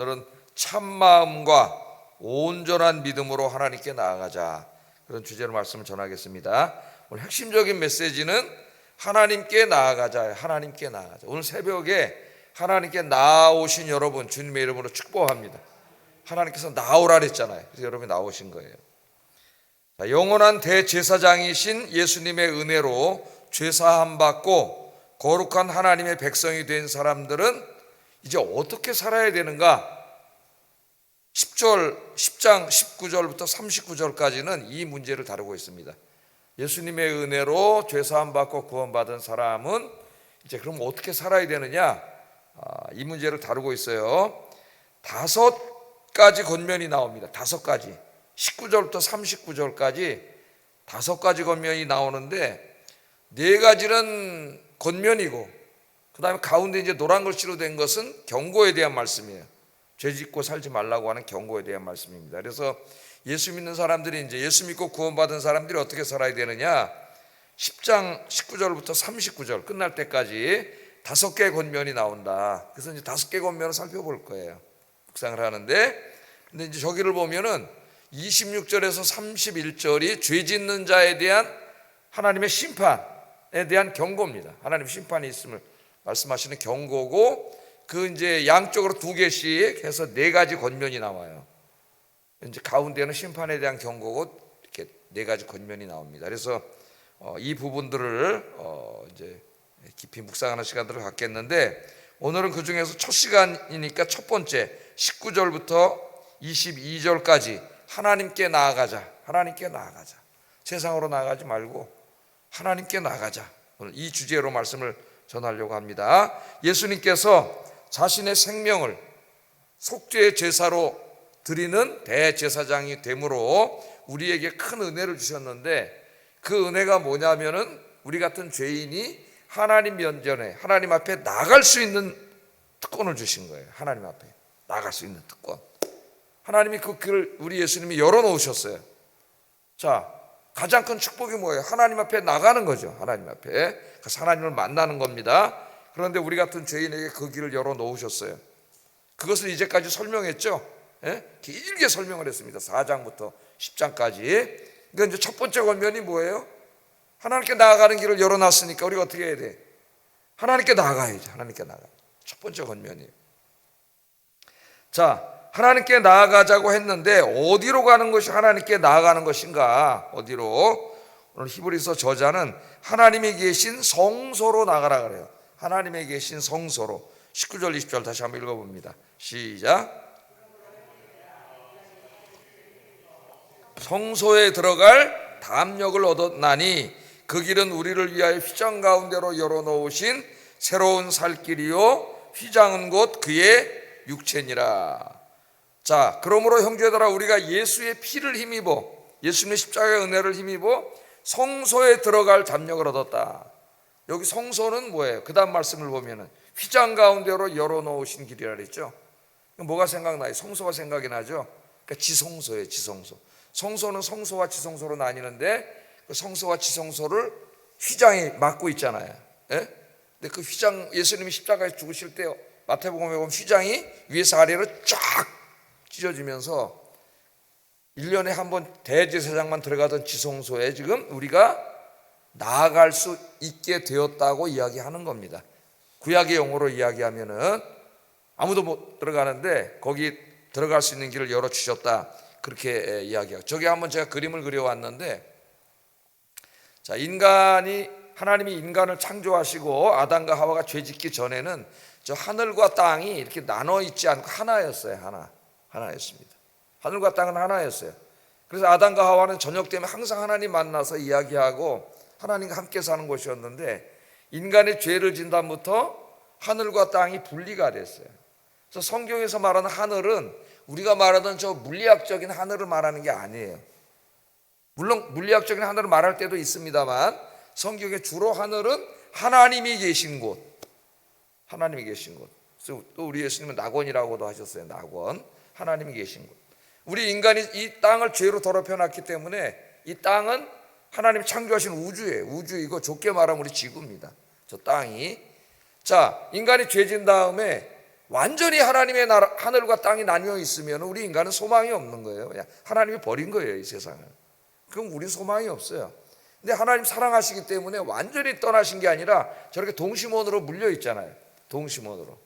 오늘은 참마음과 온전한 믿음으로 하나님께 나아가자, 그런 주제로 말씀을 전하겠습니다. 오늘 핵심적인 메시지는 하나님께 나아가자, 하나님께 나아가자. 오늘 새벽에 하나님께 나아오신 여러분 주님의 이름으로 축복합니다. 하나님께서 나오라 그랬잖아요. 그래서 여러분이 나오신 거예요. 영원한 대제사장이신 예수님의 은혜로 죄사함 받고 거룩한 하나님의 백성이 된 사람들은 이제 어떻게 살아야 되는가? 10장 19절부터 39절까지는 이 문제를 다루고 있습니다. 예수님의 은혜로 죄사함 받고 구원받은 사람은 이제 그럼 어떻게 살아야 되느냐? 이 문제를 다루고 있어요. 5가지 권면이 나옵니다. 5가지. 19절부터 39절까지 5가지 권면이 나오는데 4가지는 권면이고, 그 다음에 가운데 이제 노란 글씨로 된 것은 경고에 대한 말씀이에요. 죄 짓고 살지 말라고 하는 경고에 대한 말씀입니다. 그래서 예수 믿는 사람들이, 이제 예수 믿고 구원받은 사람들이 어떻게 살아야 되느냐? 10장 19절부터 39절 끝날 때까지 5개의 권면이 나온다. 그래서 이제 5개 권면을 살펴볼 거예요. 묵상을 하는데, 근데 이제 저기를 보면은 26절에서 31절이 죄 짓는 자에 대한 하나님의 심판에 대한 경고입니다. 하나님 심판이 있음을 말씀하시는 경고고, 그 이제 양쪽으로 2개씩 해서 4가지 권면이 나와요. 이제 가운데는 심판에 대한 경고고 이렇게 4가지 권면이 나옵니다. 그래서 이 부분들을 이제 깊이 묵상하는 시간들을 갖겠는데, 오늘은 그 중에서 첫 시간이니까 첫 번째 19절부터 22절까지 하나님께 나아가자, 하나님께 나아가자. 세상으로 나아가지 말고 하나님께 나아가자. 오늘 이 주제로 말씀을 전하려고 합니다. 예수님께서 자신의 생명을 속죄의 제사로 드리는 대제사장이 되므로 우리에게 큰 은혜를 주셨는데, 그 은혜가 뭐냐면은 우리 같은 죄인이 하나님 면전에, 하나님 앞에 나갈 수 있는 특권을 주신 거예요. 하나님 앞에 나갈 수 있는 특권. 하나님이 그 길을 우리 예수님이 열어놓으셨어요. 자, 가장 큰 축복이 뭐예요? 하나님 앞에 나가는 거죠. 하나님 앞에 그래서 하나님을 만나는 겁니다. 그런데 우리 같은 죄인에게 그 길을 열어놓으셨어요. 그것을 이제까지 설명했죠. 길게 설명을 했습니다. 4장부터 10장까지. 그러니까 이제 첫 번째 권면이 뭐예요? 하나님께 나아가는 길을 열어놨으니까 우리가 어떻게 해야 돼? 하나님께 나아가야죠. 하나님께 나아가. 첫 번째 권면이에요. 자, 하나님께 나아가자고 했는데 어디로 가는 것이 하나님께 나아가는 것인가? 어디로? 오늘 히브리서 저자는 하나님이 계신 성소로 나가라 그래요. 하나님이 계신 성소로. 19절 20절 다시 한번 읽어봅니다. 시작. 성소에 들어갈 담력을 얻었나니 그 길은 우리를 위하여 휘장 가운데로 열어놓으신 새로운 살 길이요 휘장은 곧 그의 육체니라. 자, 그러므로 형제들아, 우리가 예수의 피를 힘입어, 예수님의 십자가의 은혜를 힘입어 성소에 들어갈 담력을 얻었다. 여기 성소는 뭐예요? 그 다음 말씀을 보면은 휘장 가운데로 열어놓으신 길이라 그랬죠. 뭐가 생각나요? 성소가 생각이 나죠. 그러니까 지성소예요. 지성소. 성소는 성소와 지성소로 나뉘는데 그 성소와 지성소를 휘장이 막고 있잖아요. 근데 그 휘장, 예수님이 십자가에 죽으실 때 마태복음에 보면 휘장이 위에서 아래로 쫙 찢어지면서 1년에 한 번 대제사장만 들어가던 지성소에 지금 우리가 나아갈 수 있게 되었다고 이야기하는 겁니다. 구약의 용어로 이야기하면은 아무도 못 들어가는데 거기 들어갈 수 있는 길을 열어주셨다, 그렇게 이야기하고. 저기 한번 제가 그림을 그려왔는데, 자, 하나님이 인간을 창조하시고 아담과 하와가 죄짓기 전에는 저 하늘과 땅이 이렇게 나눠 있지 않고 하나였어요. 하나였습니다. 하늘과 땅은 하나였어요. 그래서 아담과 하와는 저녁 되면 항상 하나님 만나서 이야기하고 하나님과 함께 사는 곳이었는데, 인간의 죄를 진 다음부터 하늘과 땅이 분리가 됐어요. 그래서 성경에서 말하는 하늘은 우리가 말하던 저 물리학적인 하늘을 말하는 게 아니에요. 물론 물리학적인 하늘을 말할 때도 있습니다만, 성경의 주로 하늘은 하나님이 계신 곳, 하나님이 계신 곳. 그래서 또 우리 예수님은 낙원이라고도 하셨어요. 낙원, 하나님이 계신 곳. 우리 인간이 이 땅을 죄로 더럽혀 놨기 때문에 이 땅은 하나님이 창조하신 우주예요. 우주이고 좁게 말하면 우리 지구입니다. 저 땅이. 자, 인간이 죄진 다음에 완전히 하나님의 나라, 하늘과 땅이 나뉘어 있으면 우리 인간은 소망이 없는 거예요. 그냥 하나님이 버린 거예요, 이 세상을. 그럼 우리 소망이 없어요. 근데 하나님 사랑하시기 때문에 완전히 떠나신 게 아니라 저렇게 동심원으로 물려 있잖아요. 동심원으로.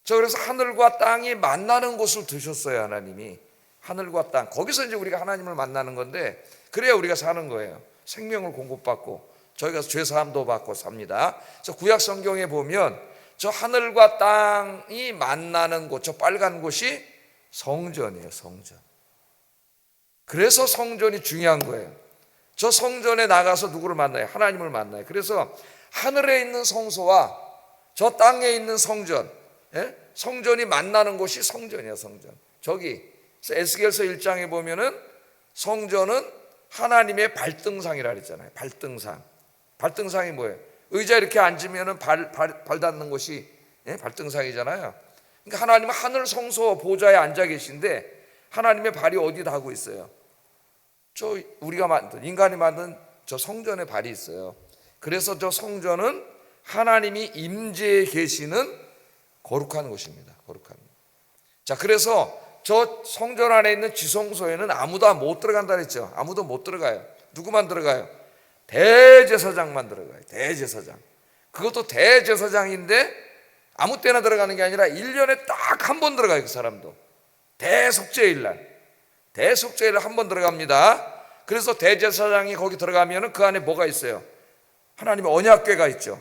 그래서 하늘과 땅이 만나는 곳을 두셨어요, 하나님이. 하늘과 땅. 거기서 이제 우리가 하나님을 만나는 건데, 그래야 우리가 사는 거예요. 생명을 공급받고 저희가 죄사함도 받고 삽니다. 그래서 구약 성경에 보면 저 하늘과 땅이 만나는 곳, 저 빨간 곳이 성전이에요, 성전. 그래서 성전이 중요한 거예요. 저 성전에 나가서 누구를 만나요? 하나님을 만나요. 그래서 하늘에 있는 성소와 저 땅에 있는 성전, 성전이 만나는 곳이 성전이에요, 성전. 저기 에스겔서 1장에 보면은 성전은 하나님의 발등상이라 그랬잖아요. 발등상. 발등상이 뭐예요? 의자 이렇게 앉으면은 발 닿는 곳이 발등상이잖아요. 그러니까 하나님은 하늘 성소 보좌에 앉아 계신데 하나님의 발이 어디 닿고 있어요? 저 우리가 만든, 인간이 만든 저 성전에 발이 있어요. 그래서 저 성전은 하나님이 임재해 계시는 거룩한 곳입니다. 거룩한 곳. 자, 그래서 저 성전 안에 있는 지성소에는 아무도 못 들어간다 그랬죠. 아무도 못 들어가요. 누구만 들어가요? 대제사장만 들어가요. 대제사장. 그것도 대제사장인데 아무 때나 들어가는 게 아니라 1년에 딱 한 번 들어가요. 그 사람도. 대속죄일날. 대속죄일날 한 번 들어갑니다. 그래서 대제사장이 거기 들어가면 그 안에 뭐가 있어요? 하나님의 언약궤가 있죠.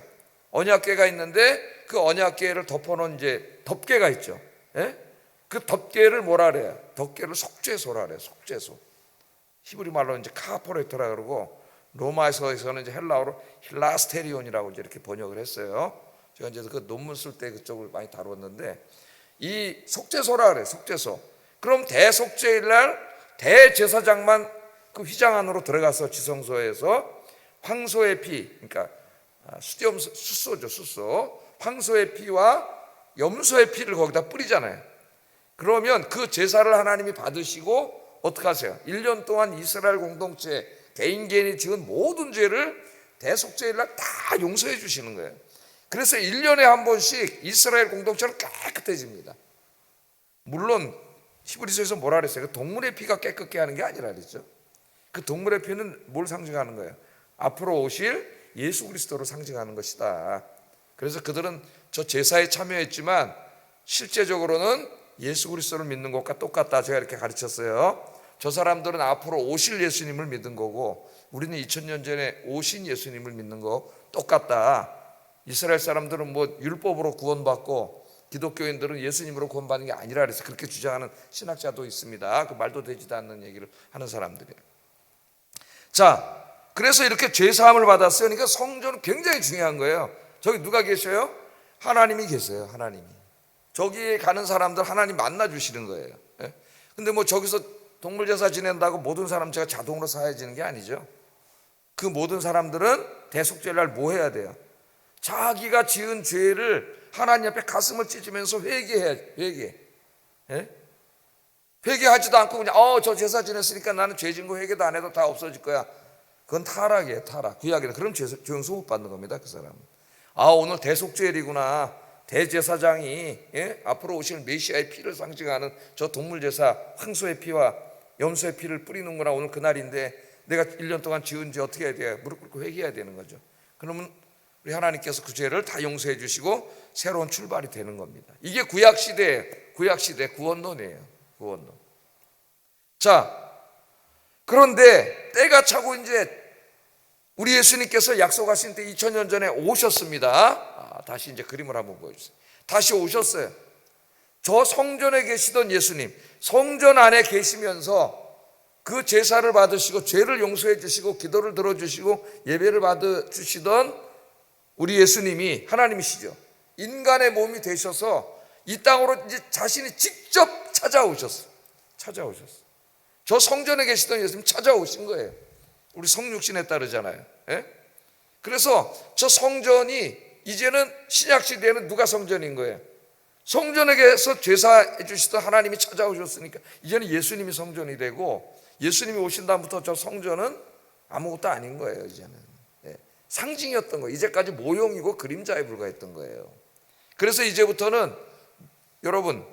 언약궤가 있는데 그 언약궤를 덮어놓은 이제 덮개가 있죠. 그 덮개를 뭐라 그래요? 덮개를 속죄소라 그래요. 속죄소. 히브리 말로 이제 카포레토라 그러고 로마에서는 이제 헬라어로 힐라스테리온이라고 이제 이렇게 번역을 했어요. 제가 이제 그 논문 쓸 때 그쪽을 많이 다뤘는데 이 속죄소라 그래요. 속죄소. 그럼 대속죄일날 대제사장만 그 휘장 안으로 들어가서 지성소에서 황소의 피, 그러니까 숫소죠, 숫소. 황소의 피와 염소의 피를 거기다 뿌리잖아요. 그러면 그 제사를 하나님이 받으시고 어떻게 하세요? 1년 동안 이스라엘 공동체 개인이 지은 모든 죄를 대속죄일날 다 용서해 주시는 거예요. 그래서 1년에 한 번씩 이스라엘 공동체는 깨끗해집니다. 물론 히브리서에서 뭐라 그랬어요? 그 동물의 피가 깨끗게 하는 게 아니라 그랬죠. 그 동물의 피는 뭘 상징하는 거예요? 앞으로 오실 예수 그리스도를 상징하는 것이다. 그래서 그들은 저 제사에 참여했지만 실제적으로는 예수 그리스도를 믿는 것과 똑같다. 제가 이렇게 가르쳤어요. 저 사람들은 앞으로 오실 예수님을 믿은 거고 우리는 2000년 전에 오신 예수님을 믿는 거 똑같다. 이스라엘 사람들은 뭐 율법으로 구원받고 기독교인들은 예수님으로 구원받는 게 아니라 그래서 그렇게 주장하는 신학자도 있습니다. 그 말도 되지도 않는 얘기를 하는 사람들이에요. 자, 그래서 이렇게 죄사함을 받았어요. 그러니까 성전은 굉장히 중요한 거예요. 저기 누가 계셔요? 하나님이 계세요. 하나님이. 저기에 가는 사람들 하나님 만나 주시는 거예요. 근데 뭐 저기서 동물 제사 지낸다고 모든 사람 제가 자동으로 사해지는 게 아니죠. 그 모든 사람들은 대속죄날 뭐 해야 돼요? 자기가 지은 죄를 하나님 앞에 가슴을 찢으면서 회개해. 회개하지도 않고 그냥 저 제사 지냈으니까 나는 죄 짓는 거 회개도 안 해도 다 없어질 거야. 그건 타락이에요, 타락. 구약에는 그럼 죄 용서 못 받는 겁니다, 그 사람은. 오늘 대속죄일이구나. 대제사장이 앞으로 오실 메시아의 피를 상징하는 저 동물 제사 황소의 피와 염소의 피를 뿌리는구나. 오늘 그날인데 내가 1년 동안 지은 죄 어떻게 해야 돼요? 무릎 꿇고 회개해야 되는 거죠. 그러면 우리 하나님께서 그 죄를 다 용서해 주시고 새로운 출발이 되는 겁니다. 이게 구약시대 구원론이에요. 구원론. 자, 그런데 때가 차고 이제 우리 예수님께서 약속하신 때 2000년 전에 오셨습니다. 다시 이제 그림을 한번 보여주세요. 다시 오셨어요. 저 성전에 계시던 예수님, 성전 안에 계시면서 그 제사를 받으시고 죄를 용서해 주시고 기도를 들어주시고 예배를 받아주시던 우리 예수님이 하나님이시죠. 인간의 몸이 되셔서 이 땅으로 이제 자신이 직접 찾아오셨어요. 저 성전에 계시던 예수님 찾아오신 거예요. 우리 성육신에 따르잖아요. 그래서 저 성전이 이제는 신약시대에는 누가 성전인 거예요? 성전에게서 제사해 주시던 하나님이 찾아오셨으니까 이제는 예수님이 성전이 되고 예수님이 오신 다음부터 저 성전은 아무것도 아닌 거예요. 이제는 상징이었던 거예요. 이제까지 모형이고 그림자에 불과했던 거예요. 그래서 이제부터는 여러분,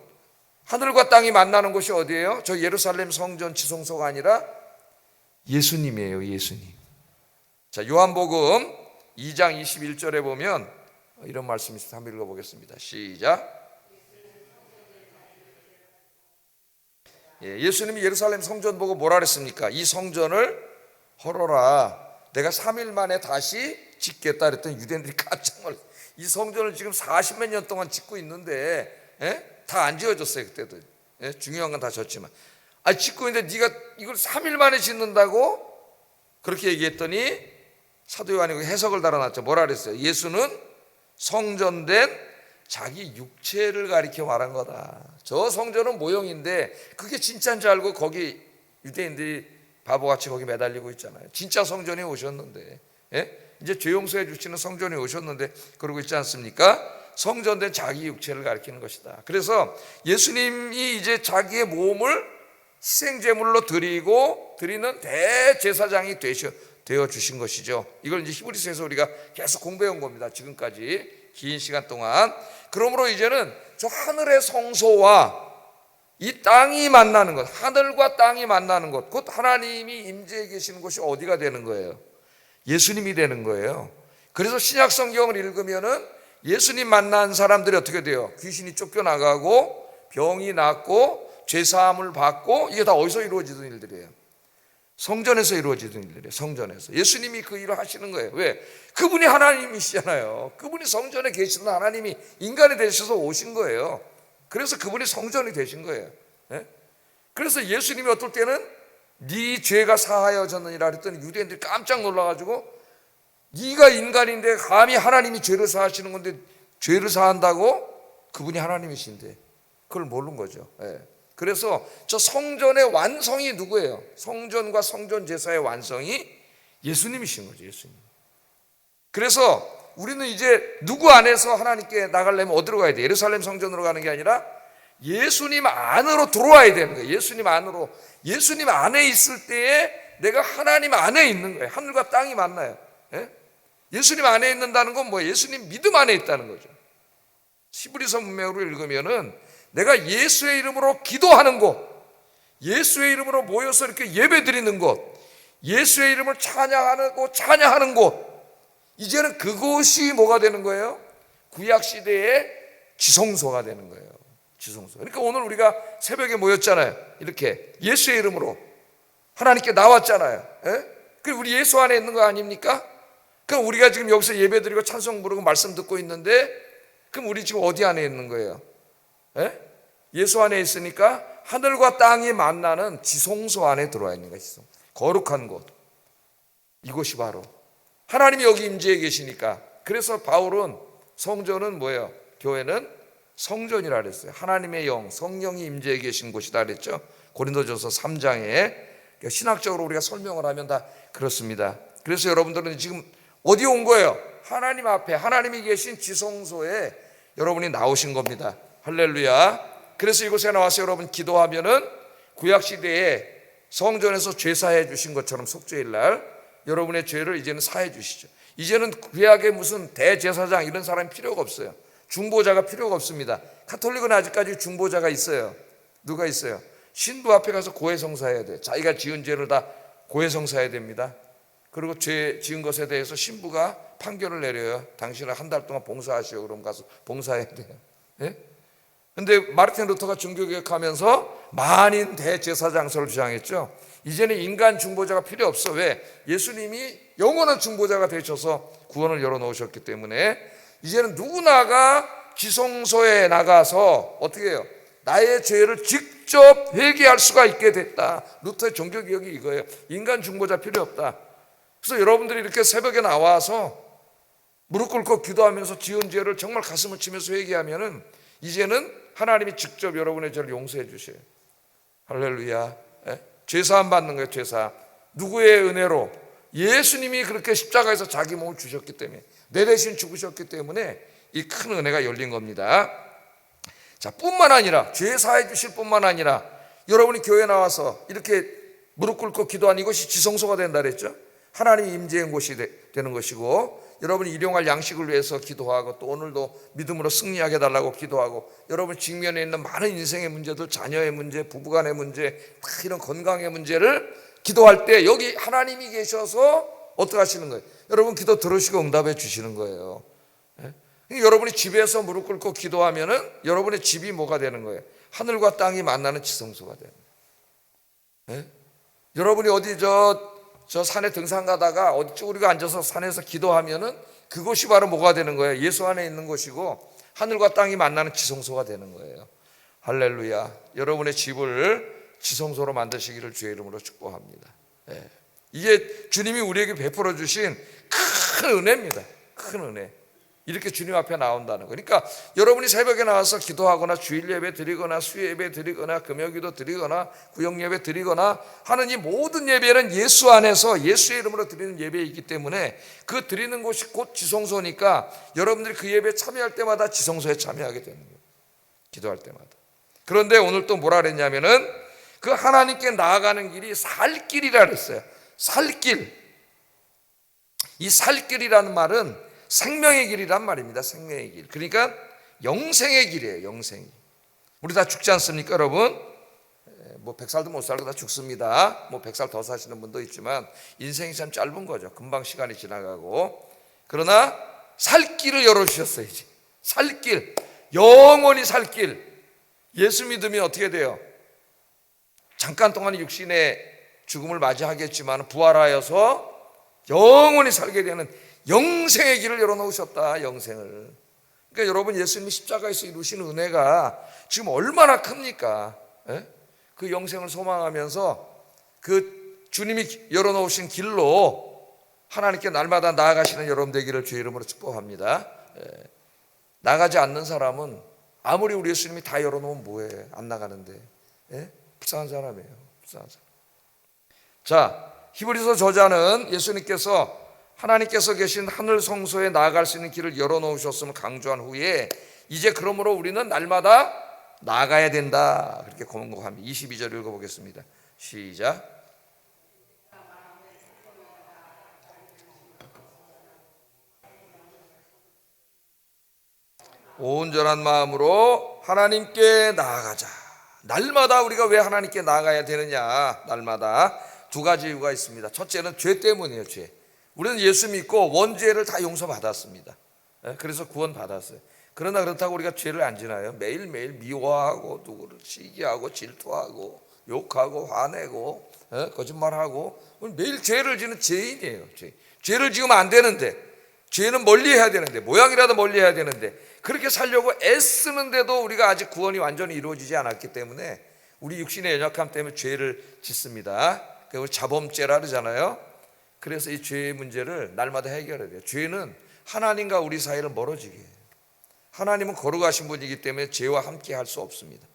하늘과 땅이 만나는 곳이 어디예요? 저 예루살렘 성전 지성소가 아니라 예수님이에요. 예수님. 자, 요한복음 2장 21절에 보면 이런 말씀이 있습니다. 한번 읽어보겠습니다. 시작. 예수님이 예루살렘 성전 보고 뭐라 그랬습니까? 이 성전을 헐어라, 내가 3일 만에 다시 짓겠다 그랬더니 유대인들이 깜짝 놀랐어요. 이 성전을 지금 40몇 년 동안 짓고 있는데 다 안 지어졌어요. 그때도 중요한 건 다 졌지만 짓고 있는데 네가 이걸 3일 만에 짓는다고? 그렇게 얘기했더니 사도 요한이 해석을 달아놨죠. 뭐라 그랬어요? 예수는 성전된 자기 육체를 가리켜 말한 거다. 저 성전은 모형인데 그게 진짜인 줄 알고 거기 유대인들이 바보같이 거기 매달리고 있잖아요. 진짜 성전에 오셨는데, 이제 죄 용서해 주시는 성전에 오셨는데 그러고 있지 않습니까? 성전된 자기 육체를 가리키는 것이다. 그래서 예수님이 이제 자기의 몸을 희생제물로 드리는 대제사장이 되어 주신 것이죠. 이걸 이제 히브리서에서 우리가 계속 공부해 온 겁니다. 지금까지 긴 시간 동안. 그러므로 이제는 저 하늘의 성소와 이 땅이 만나는 것, 하늘과 땅이 만나는 것, 곧 하나님이 임재해 계시는 곳이 어디가 되는 거예요? 예수님이 되는 거예요. 그래서 신약 성경을 읽으면은 예수님 만난 사람들이 어떻게 돼요? 귀신이 쫓겨나가고 병이 낫고 죄사함을 받고, 이게 다 어디서 이루어지던 일들이에요? 성전에서 이루어지던 일들이에요. 성전에서. 예수님이 그 일을 하시는 거예요. 왜? 그분이 하나님이시잖아요. 그분이 성전에 계시는 하나님이 인간이 되셔서 오신 거예요. 그래서 그분이 성전이 되신 거예요. 그래서 예수님이 어떨 때는 네 죄가 사하여졌느니라 그랬더니 유대인들이 깜짝 놀라가지고, 네가 인간인데 감히 하나님이 죄를 사하시는 건데 죄를 사한다고? 그분이 하나님이신데 그걸 모르는 거죠. 그래서 저 성전의 완성이 누구예요? 성전과 성전 제사의 완성이 예수님이신 거죠. 예수님. 그래서 우리는 이제 누구 안에서 하나님께 나가려면 어디로 가야 돼? 예루살렘 성전으로 가는 게 아니라 예수님 안으로 들어와야 되는 거예요. 예수님 안으로. 예수님 안에 있을 때에 내가 하나님 안에 있는 거예요. 하늘과 땅이 만나요. 예수님 안에 있는다는 건 뭐예요? 예수님 믿음 안에 있다는 거죠. 히브리서 문맥으로 읽으면은 내가 예수의 이름으로 기도하는 곳, 예수의 이름으로 모여서 이렇게 예배 드리는 곳, 예수의 이름을 찬양하는 곳, 이제는 그곳이 뭐가 되는 거예요? 구약 시대의 지성소가 되는 거예요. 지성소. 그러니까 오늘 우리가 새벽에 모였잖아요. 이렇게 예수의 이름으로 하나님께 나왔잖아요. 그 우리 예수 안에 있는 거 아닙니까? 그럼 우리가 지금 여기서 예배 드리고 찬송 부르고 말씀 듣고 있는데, 그럼 우리 지금 어디 안에 있는 거예요? 예수 안에 있으니까 하늘과 땅이 만나는 지성소 안에 들어와 있는 것이죠. 거룩한 곳. 이곳이 바로 하나님이 여기 임재해 계시니까. 그래서 바울은 성전은 뭐예요? 교회는 성전이라 그랬어요. 하나님의 영, 성령이 임재해 계신 곳이다 그랬죠. 고린도전서 3장에 신학적으로 우리가 설명을 하면 다 그렇습니다. 그래서 여러분들은 지금 어디에 온 거예요? 하나님 앞에, 하나님이 계신 지성소에 여러분이 나오신 겁니다. 할렐루야. 그래서 이곳에 나와서 여러분 기도하면은 구약시대에 성전에서 죄 사해 주신 것처럼 속죄일날 여러분의 죄를 이제는 사해 주시죠. 이제는 구약에 무슨 대제사장 이런 사람이 필요가 없어요. 중보자가 필요가 없습니다. 가톨릭은 아직까지 중보자가 있어요. 누가 있어요? 신부 앞에 가서 고해성사해야 돼요. 자기가 지은 죄를 다 고해성사해야 됩니다. 그리고 죄 지은 것에 대해서 신부가 판결을 내려요. 당신을 한 달 동안 봉사하시오. 그럼 가서 봉사해야 돼요. 근데 마르틴 루터가 종교개혁하면서 만인 대제사장설을 주장했죠. 이제는 인간 중보자가 필요 없어. 왜? 예수님이 영원한 중보자가 되셔서 구원을 열어놓으셨기 때문에 이제는 누구나가 지성소에 나가서 어떻게 해요? 나의 죄를 직접 회개할 수가 있게 됐다. 루터의 종교개혁이 이거예요. 인간 중보자 필요 없다. 그래서 여러분들이 이렇게 새벽에 나와서 무릎 꿇고 기도하면서 지은 죄를 정말 가슴을 치면서 회개하면은 이제는 하나님이 직접 여러분의 죄를 용서해 주셔요. 할렐루야. 죄사함 받는 거예요. 죄사함. 누구의 은혜로? 예수님이 그렇게 십자가에서 자기 몸을 주셨기 때문에, 내 대신 죽으셨기 때문에 이 큰 은혜가 열린 겁니다. 자, 뿐만 아니라 죄 사해 주실 뿐만 아니라 여러분이 교회 나와서 이렇게 무릎 꿇고 기도한 이것이 지성소가 된다 그랬죠. 하나님이 임재한 곳이 되는 것이고, 여러분이 일용할 양식을 위해서 기도하고 또 오늘도 믿음으로 승리하게 해달라고 기도하고 여러분 직면에 있는 많은 인생의 문제들, 자녀의 문제, 부부간의 문제, 다 이런 건강의 문제를 기도할 때 여기 하나님이 계셔서 어떻게 하시는 거예요? 여러분 기도 들으시고 응답해 주시는 거예요. 여러분이 집에서 무릎 꿇고 기도하면은 여러분의 집이 뭐가 되는 거예요? 하늘과 땅이 만나는 지성소가 되는 거예요. 여러분이 어디 저 산에 등산 가다가 어디 쭈그리고 앉아서 산에서 기도하면은 그곳이 바로 뭐가 되는 거예요? 예수 안에 있는 곳이고 하늘과 땅이 만나는 지성소가 되는 거예요. 할렐루야. 여러분의 집을 지성소로 만드시기를 주의 이름으로 축복합니다. 이게 주님이 우리에게 베풀어 주신 큰 은혜입니다. 큰 은혜. 이렇게 주님 앞에 나온다는 거. 그러니까 여러분이 새벽에 나와서 기도하거나 주일 예배 드리거나 수요 예배 드리거나 금요기도 드리거나 구역 예배 드리거나 하는 이 모든 예배는 예수 안에서 예수의 이름으로 드리는 예배이기 때문에 그 드리는 곳이 곧 지성소니까 여러분들이 그 예배에 참여할 때마다 지성소에 참여하게 되는 거예요. 기도할 때마다. 그런데 오늘 또 뭐라 그랬냐면은 그 하나님께 나아가는 길이 살 길이라 그랬어요. 살 길. 이 살 길이라는 말은 생명의 길이란 말입니다. 생명의 길. 그러니까 영생의 길이에요. 영생. 우리 다 죽지 않습니까, 여러분? 뭐 100살도 못 살고 다 죽습니다. 뭐 100살 더 사시는 분도 있지만 인생이 참 짧은 거죠. 금방 시간이 지나가고. 그러나 살 길을 열어주셨어요. 이제 살 길, 영원히 살 길. 예수 믿으면 어떻게 돼요? 잠깐 동안 육신의 죽음을 맞이하겠지만 부활하여서 영원히 살게 되는 영생의 길을 열어놓으셨다. 영생을. 그러니까 여러분 예수님이 십자가에서 이루신 은혜가 지금 얼마나 큽니까? 그 영생을 소망하면서 그 주님이 열어놓으신 길로 하나님께 날마다 나아가시는 여러분 되기를 주의 이름으로 축복합니다. 나가지 않는 사람은 아무리 우리 예수님이 다 열어놓으면 뭐해? 안 나가는데. 불쌍한 사람이에요. 불쌍한 사람. 자, 히브리서 저자는 예수님께서 하나님께서 계신 하늘 성소에 나아갈 수 있는 길을 열어놓으셨음을 강조한 후에 이제 그러므로 우리는 날마다 나아가야 된다. 그렇게 권고합니다. 22절 읽어보겠습니다. 시작. 온전한 마음으로 하나님께 나아가자. 날마다 우리가 왜 하나님께 나아가야 되느냐? 날마다 두 가지 이유가 있습니다. 첫째는 죄 때문이에요. 죄. 우리는 예수 믿고 원죄를 다 용서받았습니다. 그래서 구원받았어요. 그러나 그렇다고 우리가 죄를 안 지나요. 매일매일 미워하고 누구를 시기하고 질투하고 욕하고 화내고 거짓말하고 매일 죄를 지는 죄인이에요. 죄를 지으면 안 되는데, 죄는 멀리해야 되는데, 모양이라도 멀리해야 되는데 그렇게 살려고 애쓰는데도 우리가 아직 구원이 완전히 이루어지지 않았기 때문에 우리 육신의 연약함 때문에 죄를 짓습니다. 그걸 자범죄라 그러잖아요. 그래서 이 죄의 문제를 날마다 해결해야 돼요. 죄는 하나님과 우리 사이를 멀어지게 해요. 하나님은 거룩하신 분이기 때문에 죄와 함께 할 수 없습니다.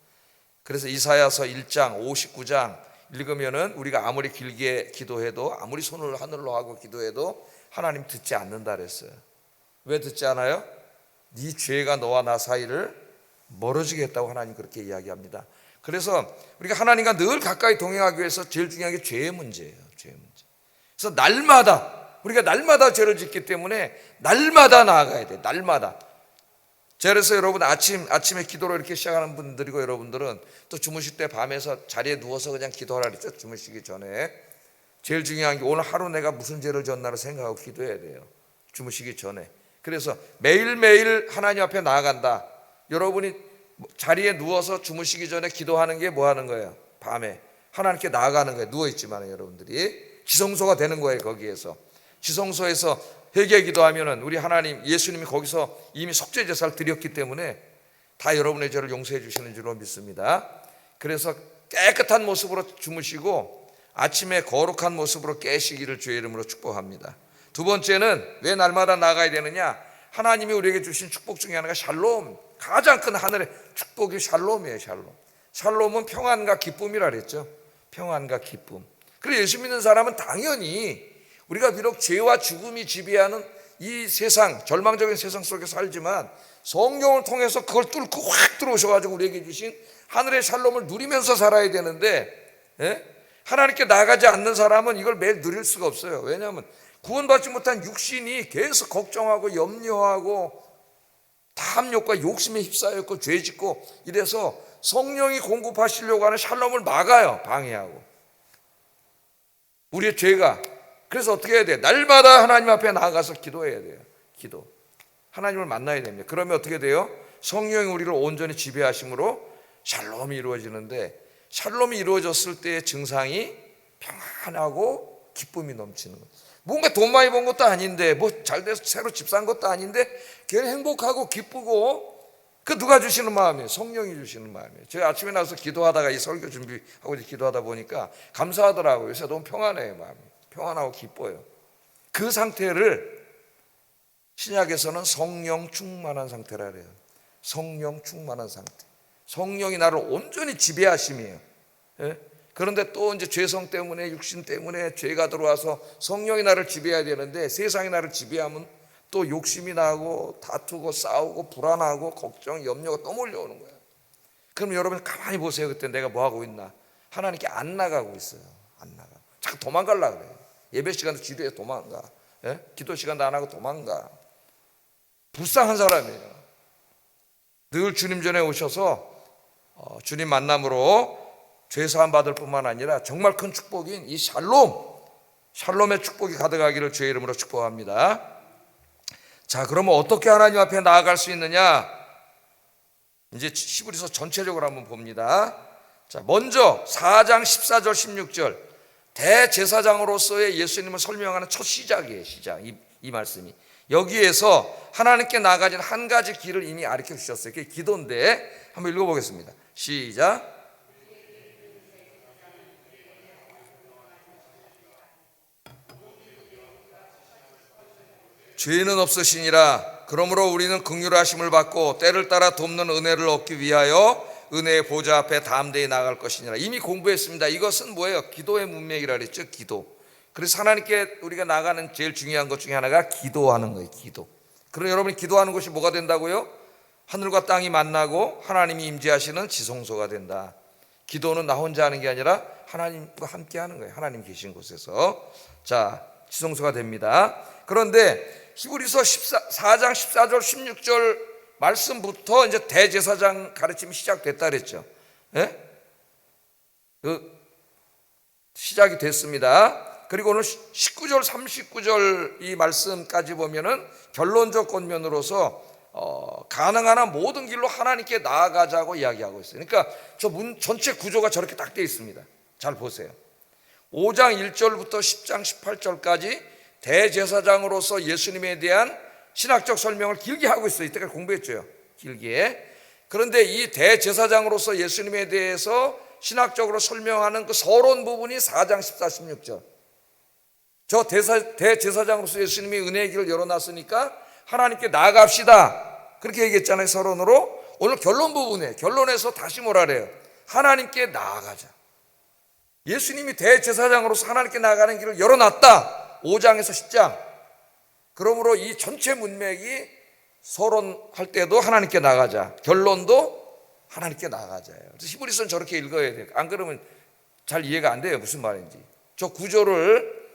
그래서 이사야서 1장 59장 읽으면은 우리가 아무리 길게 기도해도 아무리 손을 하늘로 하고 기도해도 하나님 듣지 않는다 그랬어요. 왜 듣지 않아요? 네 죄가 너와 나 사이를 멀어지게 했다고 하나님 그렇게 이야기합니다. 그래서 우리가 하나님과 늘 가까이 동행하기 위해서 제일 중요한 게 죄의 문제예요. 죄의 문제. 그래서 날마다 우리가 날마다 죄를 짓기 때문에 날마다 나아가야 돼. 날마다. 그래서 여러분 아침에 기도로 이렇게 시작하는 분들이고 여러분들은 또 주무실 때 밤에서 자리에 누워서 그냥 기도하라 그랬죠. 주무시기 전에. 제일 중요한 게 오늘 하루 내가 무슨 죄를 졌나를 생각하고 기도해야 돼요. 주무시기 전에. 그래서 매일매일 하나님 앞에 나아간다. 여러분이 자리에 누워서 주무시기 전에 기도하는 게 뭐 하는 거예요? 밤에 하나님께 나아가는 거예요. 누워있지만 여러분들이 지성소가 되는 거예요. 거기에서 지성소에서 회개 기도하면은 우리 하나님 예수님이 거기서 이미 속죄 제사를 드렸기 때문에 다 여러분의 죄를 용서해 주시는 줄로 믿습니다. 그래서 깨끗한 모습으로 주무시고 아침에 거룩한 모습으로 깨시기를 주의 이름으로 축복합니다. 두 번째는 왜 날마다 나가야 되느냐? 하나님이 우리에게 주신 축복 중에 하나가 샬롬. 가장 큰 하늘의 축복이 샬롬이에요. 샬롬은 평안과 기쁨이라 그랬죠. 평안과 기쁨. 그래서 예수 믿는 사람은 당연히 우리가 비록 죄와 죽음이 지배하는 이 세상, 절망적인 세상 속에 살지만 성경을 통해서 그걸 뚫고 확 들어오셔가지고 우리에게 주신 하늘의 샬롬을 누리면서 살아야 되는데 하나님께 나가지 않는 사람은 이걸 매일 누릴 수가 없어요. 왜냐하면 구원받지 못한 육신이 계속 걱정하고 염려하고 탐욕과 욕심에 휩싸였고 죄짓고 이래서 성령이 공급하시려고 하는 샬롬을 막아요. 방해하고. 우리의 죄가. 그래서 어떻게 해야 돼요? 날마다 하나님 앞에 나아가서 기도해야 돼요. 기도. 하나님을 만나야 됩니다. 그러면 어떻게 돼요? 성령이 우리를 온전히 지배하심으로 샬롬이 이루어지는데, 샬롬이 이루어졌을 때의 증상이 평안하고 기쁨이 넘치는 거예요. 뭔가 돈 많이 번 것도 아닌데, 뭐 잘 돼서 새로 집 산 것도 아닌데 걔는 행복하고 기쁘고, 그 누가 주시는 마음이에요? 성령이 주시는 마음이에요. 제가 아침에 나와서 기도하다가 이 설교 준비하고 기도하다 보니까 감사하더라고요. 요새 너무 평안해요. 마음이 평안하고 기뻐요. 그 상태를 신약에서는 성령 충만한 상태라 그래요. 성령 충만한 상태. 성령이 나를 온전히 지배하심이에요. 예? 그런데 또 이제 죄성 때문에, 육신 때문에 죄가 들어와서 성령이 나를 지배해야 되는데, 세상이 나를 지배하면 또 욕심이 나고 다투고 싸우고 불안하고 걱정, 염려가 또 몰려오는 거예요. 그럼 여러분 가만히 보세요. 그때 내가 뭐 하고 있나? 하나님께 안 나가고 있어요. 안 나가. 자꾸 도망가려고 그래요. 예배 시간도 지루해 도망가. 예? 기도 시간도 안 하고 도망가. 불쌍한 사람이에요. 늘 주님 전에 오셔서 주님 만남으로 죄사함 받을 뿐만 아니라 정말 큰 축복인 이 샬롬의 축복이 가득하기를 주의 이름으로 축복합니다. 자, 그러면 어떻게 하나님 앞에 나아갈 수 있느냐? 이제 히브리서 전체적으로 한번 봅니다. 자, 먼저 4장 14절 16절 대제사장으로서의 예수님을 설명하는 첫 시작이에요. 시작. 이 말씀이 여기에서 하나님께 나아가진 한 가지 길을 이미 가르쳐 주셨어요. 그게 기도인데 한번 읽어보겠습니다. 시작. 죄는 없으시니라. 그러므로 우리는 긍휼하심을 받고 때를 따라 돕는 은혜를 얻기 위하여 은혜의 보좌 앞에 담대히 나아갈 것이니라. 이미 공부했습니다. 이것은 뭐예요? 기도의 문맥이라 그랬죠. 기도. 그래서 하나님께 우리가 나가는 제일 중요한 것 중에 하나가 기도하는 거예요. 기도. 그럼 여러분이 기도하는 것이 뭐가 된다고요? 하늘과 땅이 만나고 하나님이 임재하시는 지성소가 된다. 기도는 나 혼자 하는 게 아니라 하나님과 함께 하는 거예요. 하나님 계신 곳에서. 자, 지성소가 됩니다. 그런데 히브리서 4장 14절 16절 말씀부터 이제 대제사장 가르침이 시작됐다 그랬죠. 예? 그 시작이 됐습니다. 그리고 오늘 19절 39절 이 말씀까지 보면은 결론적 권면으로서 가능한 한 모든 길로 하나님께 나아가자고 이야기하고 있어요. 그러니까 저 전체 구조가 저렇게 딱 되어 있습니다. 잘 보세요. 5장 1절부터 10장 18절까지 대제사장으로서 예수님에 대한 신학적 설명을 길게 하고 있어요. 이때까지 공부했죠. 길게. 그런데 이 대제사장으로서 예수님에 대해서 신학적으로 설명하는 그 서론 부분이 4장 14, 16절. 저 대제사장으로서 예수님이 은혜의 길을 열어놨으니까 하나님께 나아갑시다. 그렇게 얘기했잖아요. 서론으로. 오늘 결론 부분에, 결론에서 다시 뭐라 그래요? 하나님께 나아가자. 예수님이 대제사장으로서 하나님께 나아가는 길을 열어놨다. 5장에서 10장. 그러므로 이 전체 문맥이 서론할 때도 하나님께 나가자. 결론도 하나님께 나가자예요. 그래서 히브리서는 저렇게 읽어야 돼요. 안 그러면 잘 이해가 안 돼요. 무슨 말인지. 저 구조를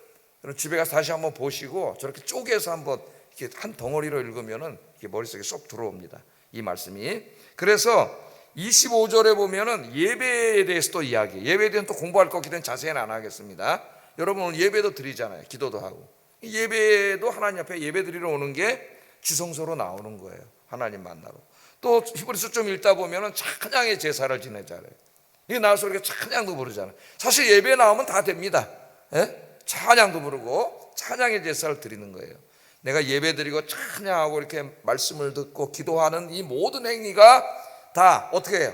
집에 가서 다시 한번 보시고 저렇게 쪼개서 한번 이렇게 한 덩어리로 읽으면은 이게 머릿속에 쏙 들어옵니다. 이 말씀이. 그래서 25절에 보면은 예배에 대해서 또 이야기. 예배에 대해서 또 공부할 거기 때문에 자세히는 안 하겠습니다. 여러분 오늘 예배도 드리잖아요. 기도도 하고. 예배도 하나님 앞에 예배 드리러 오는 게 지성소로 나오는 거예요. 하나님 만나러. 또 히브리서 좀 읽다 보면은 찬양의 제사를 지내잖아요. 이게 나와서 우리가 찬양도 부르잖아요. 사실 예배에 나오면 다 됩니다. 예? 찬양도 부르고 찬양의 제사를 드리는 거예요. 내가 예배 드리고 찬양하고 이렇게 말씀을 듣고 기도하는 이 모든 행위가 다 어떻게 해요?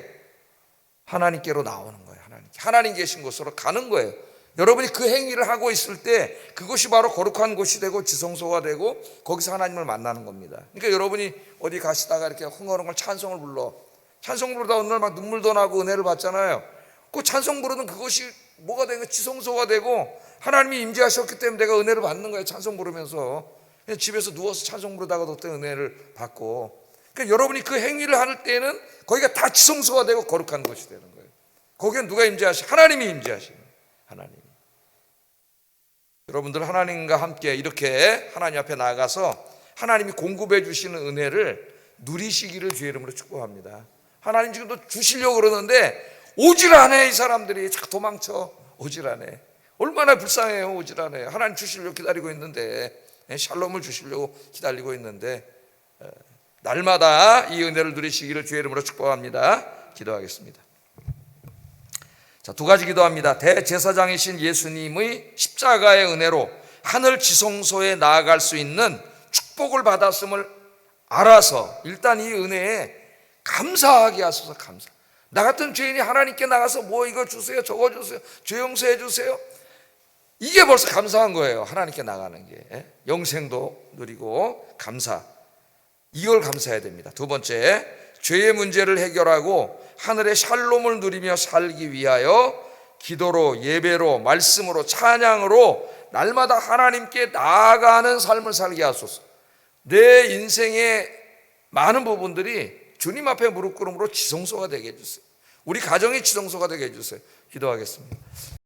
하나님께로 나오는 거예요. 하나님 계신 곳으로 가는 거예요. 여러분이 그 행위를 하고 있을 때 그것이 바로 거룩한 곳이 되고 지성소가 되고 거기서 하나님을 만나는 겁니다. 그러니까 여러분이 어디 가시다가 이렇게 흥얼흥얼 찬송을 불러. 찬송 부르다 오늘 막 눈물도 나고 은혜를 받잖아요. 그 찬송 부르는 그것이 뭐가 되는 거예요? 지성소가 되고 하나님이 임재하셨기 때문에 내가 은혜를 받는 거예요. 찬송 부르면서. 그냥 집에서 누워서 찬송 부르다가도 어떤 은혜를 받고. 그러니까 여러분이 그 행위를 할 때는 거기가 다 지성소가 되고 거룩한 곳이 되는 거예요. 거기에 누가 임재하시? 하나님이 임재하시는 거예요. 하나님. 여러분들 하나님과 함께 이렇게 하나님 앞에 나아가서 하나님이 공급해 주시는 은혜를 누리시기를 주의 이름으로 축복합니다. 하나님 지금도 주시려고 그러는데 오질 않아. 이 사람들이 자꾸 도망쳐. 오질 않아. 얼마나 불쌍해요. 오질 않아요. 하나님 주시려고 기다리고 있는데, 샬롬을 주시려고 기다리고 있는데, 날마다 이 은혜를 누리시기를 주의 이름으로 축복합니다. 기도하겠습니다. 자, 두 가지 기도합니다. 대제사장이신 예수님의 십자가의 은혜로 하늘 지성소에 나아갈 수 있는 축복을 받았음을 알아서 일단 이 은혜에 감사하게 하소서. 감사. 나 같은 죄인이 하나님께 나가서 뭐 이거 주세요, 저거 주세요, 죄 용서해 주세요, 이게 벌써 감사한 거예요. 하나님께 나가는 게 영생도 누리고 감사, 이걸 감사해야 됩니다. 두 번째, 죄의 문제를 해결하고 하늘의 샬롬을 누리며 살기 위하여 기도로, 예배로, 말씀으로, 찬양으로 날마다 하나님께 나아가는 삶을 살게 하소서. 내 인생의 많은 부분들이 주님 앞에 무릎 꿇음으로 지성소가 되게 해주세요. 우리 가정이 지성소가 되게 해주세요. 기도하겠습니다.